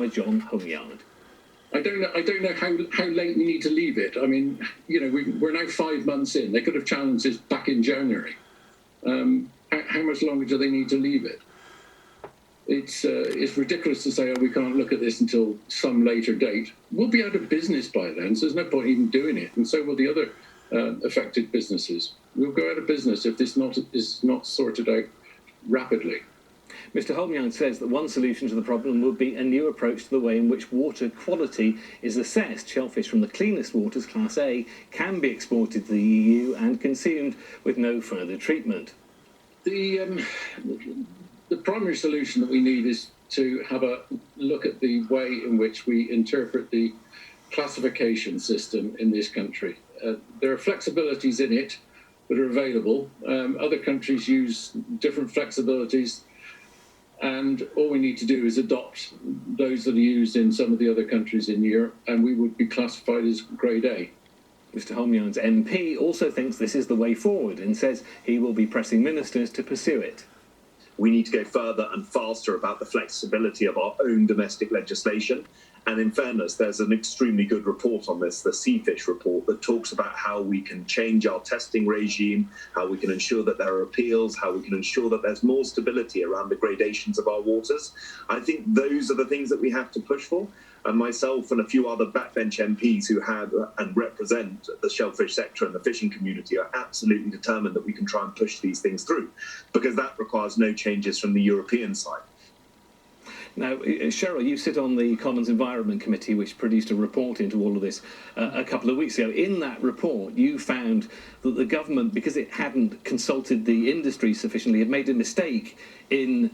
farmer John Homeyard. I don't know how late we need to leave it. I mean, we're now 5 months in. They could have challenged this back in January. How much longer do they need to leave it? It's ridiculous to say, we can't look at this until some later date. We'll be out of business by then, so there's no point even doing it. And so will the other affected businesses. We'll go out of business if this is not sorted out rapidly. Mr. Homeyard says that one solution to the problem would be a new approach to the way in which water quality is assessed. Shellfish from the cleanest waters, Class A, can be exported to the EU and consumed with no further treatment. The primary solution that we need is to have a look at the way in which we interpret the classification system in this country. There are flexibilities in it that are available. Other countries use different flexibilities, and all we need to do is adopt those that are used in some of the other countries in Europe, and we would be classified as Grade A. Mr. Homeyard's MP also thinks this is the way forward and says he will be pressing ministers to pursue it. We need to go further and faster about the flexibility of our own domestic legislation. And in fairness, there's an extremely good report on this, the Seafish report, that talks about how we can change our testing regime, how we can ensure that there are appeals, how we can ensure that there's more stability around the gradations of our waters. I think those are the things that we have to push for. And myself and a few other backbench MPs who have and represent the shellfish sector and the fishing community are absolutely determined that we can try and push these things through, because that requires no changes from the European side. Now, Cheryl, you sit on the Commons Environment Committee, which produced a report into all of this a couple of weeks ago. In that report, you found that the government, because it hadn't consulted the industry sufficiently, had made a mistake in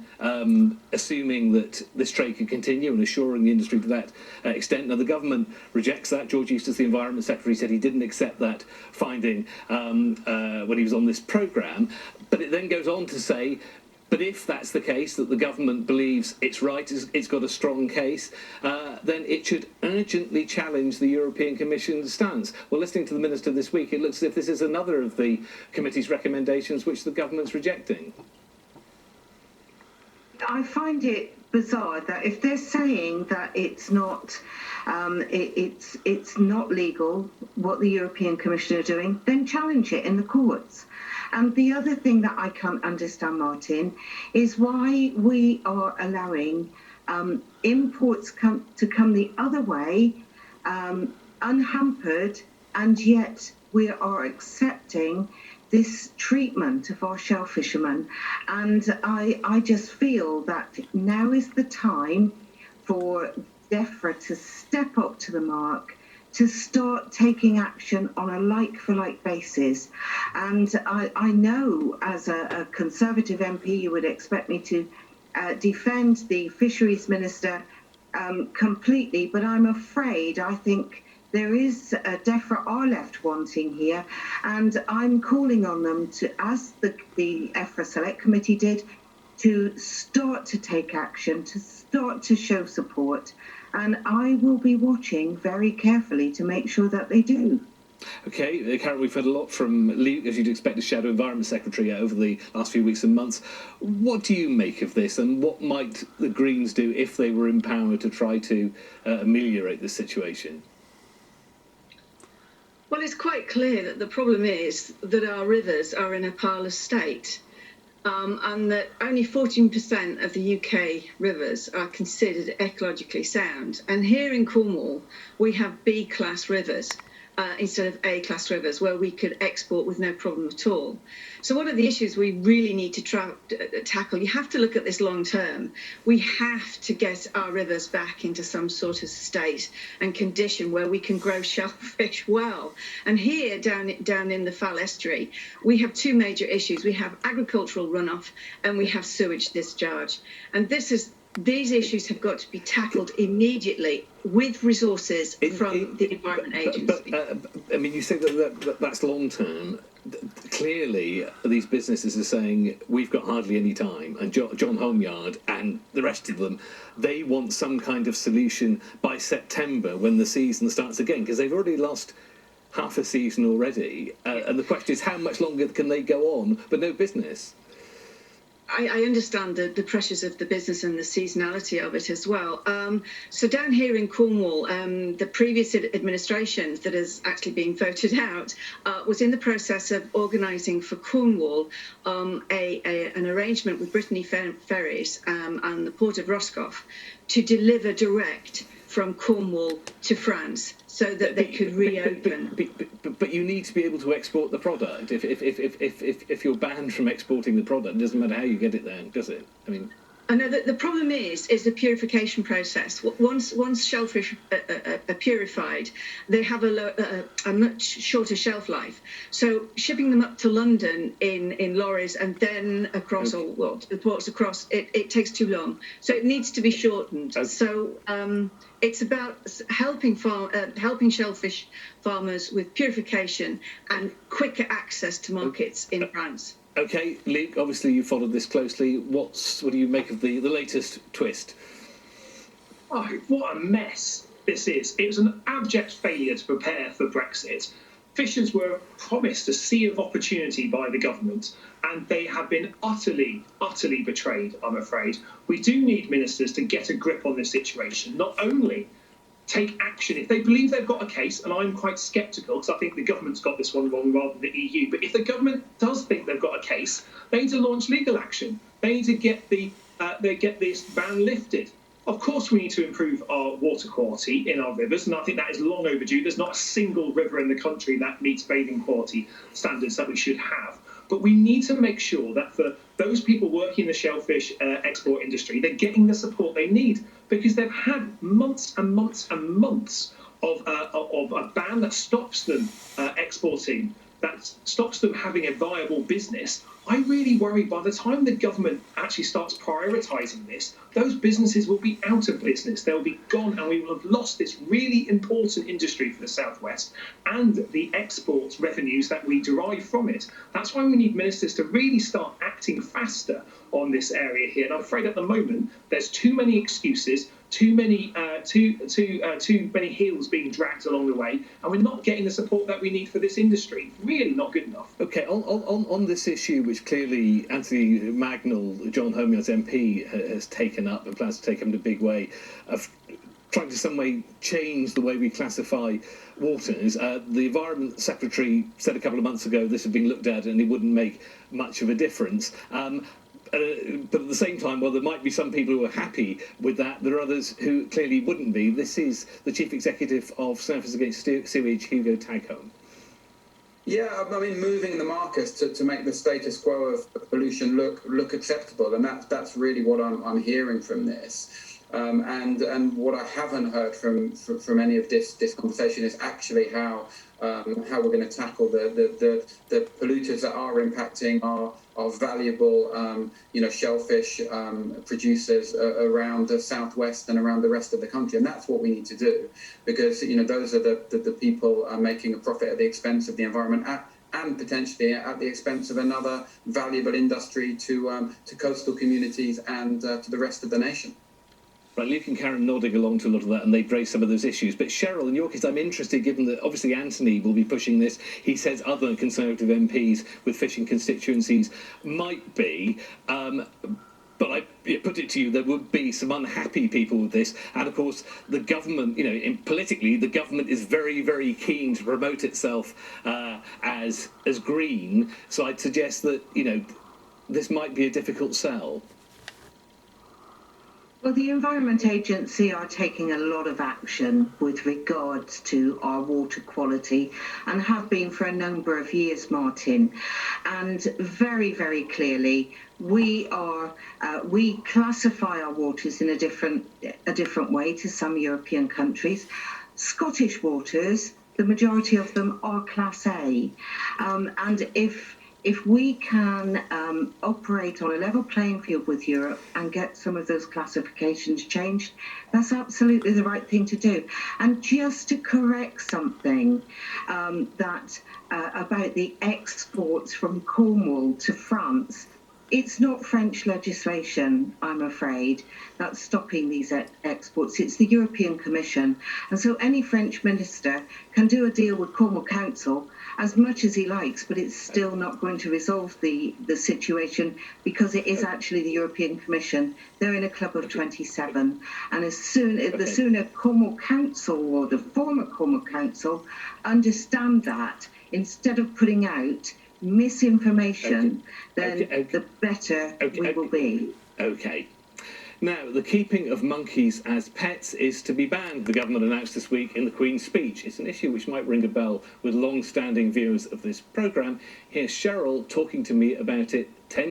assuming that this trade could continue and assuring the industry to that extent. Now, the government rejects that. George Eustace, the Environment Secretary, said he didn't accept that finding when he was on this programme. But it then goes on to say, but if that's the case, that the government believes it's right, it's got a strong case, then it should urgently challenge the European Commission's stance. Well, listening to the Minister this week, it looks as if this is another of the committee's recommendations which the government's rejecting. I find it bizarre that if they're saying that it's not legal what the European Commission are doing, then challenge it in the courts. And the other thing that I can't understand, Martin, is why we are allowing imports to come the other way, unhampered, and yet we are accepting this treatment of our shell fishermen. And I just feel that now is the time for DEFRA to step up to the mark, to start taking action on a like-for-like basis. And I know as a Conservative MP you would expect me to defend the Fisheries Minister completely, but I'm afraid I think there is DEFRA are left wanting here, and I'm calling on them to, as the EFRA Select Committee did, to start to take action, to start to show support, and I will be watching very carefully to make sure that they do. OK, Carol, we've heard a lot from Luke, as you'd expect, as Shadow Environment Secretary over the last few weeks and months. What do you make of this, and what might the Greens do if they were in power to try to ameliorate this situation? Well, it's quite clear that the problem is that our rivers are in a parlous state, and that only 14% of the UK rivers are considered ecologically sound. And here in Cornwall, we have B-class rivers instead of A-class rivers, where we could export with no problem at all. So what are the issues we really need to tackle? You have to look at this long term. We have to get our rivers back into some sort of state and condition where we can grow shellfish well. And here, down in the Fal Estuary, we have two major issues. We have agricultural runoff and we have sewage discharge. And these issues have got to be tackled immediately with resources from the Environment Agency. But I mean, you say that's long term. Clearly, these businesses are saying we've got hardly any time, and John Homeyard and the rest of them, they want some kind of solution by September when the season starts again, because they've already lost half a season already. And the question is, how much longer can they go on with no business? I understand the pressures of the business and the seasonality of it as well. So down here in Cornwall, the previous administration that has actually been voted out was in the process of organising for Cornwall an arrangement with Brittany Ferries and the Port of Roscoff to deliver direct from Cornwall to France so that they could reopen. But you need to be able to export the product. If you're banned from exporting the product, it doesn't matter how you get it there, does it? I mean, I know that the problem is the purification process. Once shellfish are purified, they have a much shorter shelf life. So shipping them up to London in lorries and then across the ports across, it takes too long. So it needs to be shortened. Okay. So it's about helping shellfish farmers with purification and quicker access to markets in France. Okay, Luke, obviously you followed this closely. What do you make of the latest twist? Oh, what a mess this is. It was an abject failure to prepare for Brexit. Fishers were promised a sea of opportunity by the government, and they have been utterly, utterly betrayed, I'm afraid. We do need ministers to get a grip on this situation, not only take action if they believe they've got a case, and I'm quite sceptical because I think the government's got this one wrong rather than the EU, but if the government does think they've got a case, they need to launch legal action. They need to get this ban lifted. Of course, we need to improve our water quality in our rivers, and I think that is long overdue. There's not a single river in the country that meets bathing quality standards that we should have. But we need to make sure that for those people working in the shellfish export industry, they're getting the support they need, because they've had months and months and months of a ban that stops them exporting, that stops them having a viable business. I really worry by the time the government actually starts prioritising this, those businesses will be out of business. They'll be gone, and we will have lost this really important industry for the Southwest and the export revenues that we derive from it. That's why we need ministers to really start acting faster on this area here. And I'm afraid at the moment there's too many excuses, too many heels being dragged along the way, and we're not getting the support that we need for this industry. Really not good enough. Okay, on this issue, which clearly Anthony Magnell, John Homeyard's MP, has taken up and plans to take up in a big way, of trying to some way change the way we classify waters. The Environment Secretary said a couple of months ago this had been looked at and it wouldn't make much of a difference. But at the same time, while there might be some people who are happy with that, there are others who clearly wouldn't be. This is the Chief Executive of Surfers Against Sewage, Hugo Tagholm. Yeah, I mean, moving the markers to make the status quo of pollution look acceptable, and that's really what I'm hearing from this. And what I haven't heard from any of this conversation is actually how we're going to tackle the polluters that are impacting our valuable shellfish producers around the southwest and around the rest of the country, and that's what we need to do, because those are the people making a profit at the expense of the environment and potentially at the expense of another valuable industry to coastal communities and to the rest of the nation. Right, Luke and Karen nodding along to a lot of that, and they've raised some of those issues. But Cheryl, in your case, I'm interested, given that obviously Anthony will be pushing this. He says other Conservative MPs with fishing constituencies might be. But I put it to you, there would be some unhappy people with this. And of course, the government, politically, the government is very, very keen to promote itself as green. So I'd suggest that, this might be a difficult sell. Well, the Environment Agency are taking a lot of action with regards to our water quality and have been for a number of years, Martin. And very, very clearly, we classify our waters in a different way to some European countries. Scottish waters, the majority of them are Class A. And if we can operate on a level playing field with Europe and get some of those classifications changed, that's absolutely the right thing to do. And just to correct something about the exports from Cornwall to France, It's not French legislation, I'm afraid, that's stopping these exports. It's the European Commission. And so any French minister can do a deal with Cornwall Council as much as he likes, but it's still not going to resolve the situation because it is actually the European Commission. They're in a club of 27. And the sooner Cornwall Council or the former Cornwall Council understand that, instead of putting out misinformation, then the better we will be. Okay. Now, the keeping of monkeys as pets is to be banned, the government announced this week in the Queen's speech. It's an issue which might ring a bell with long-standing viewers of this programme. Here's Cheryl talking to me about it 10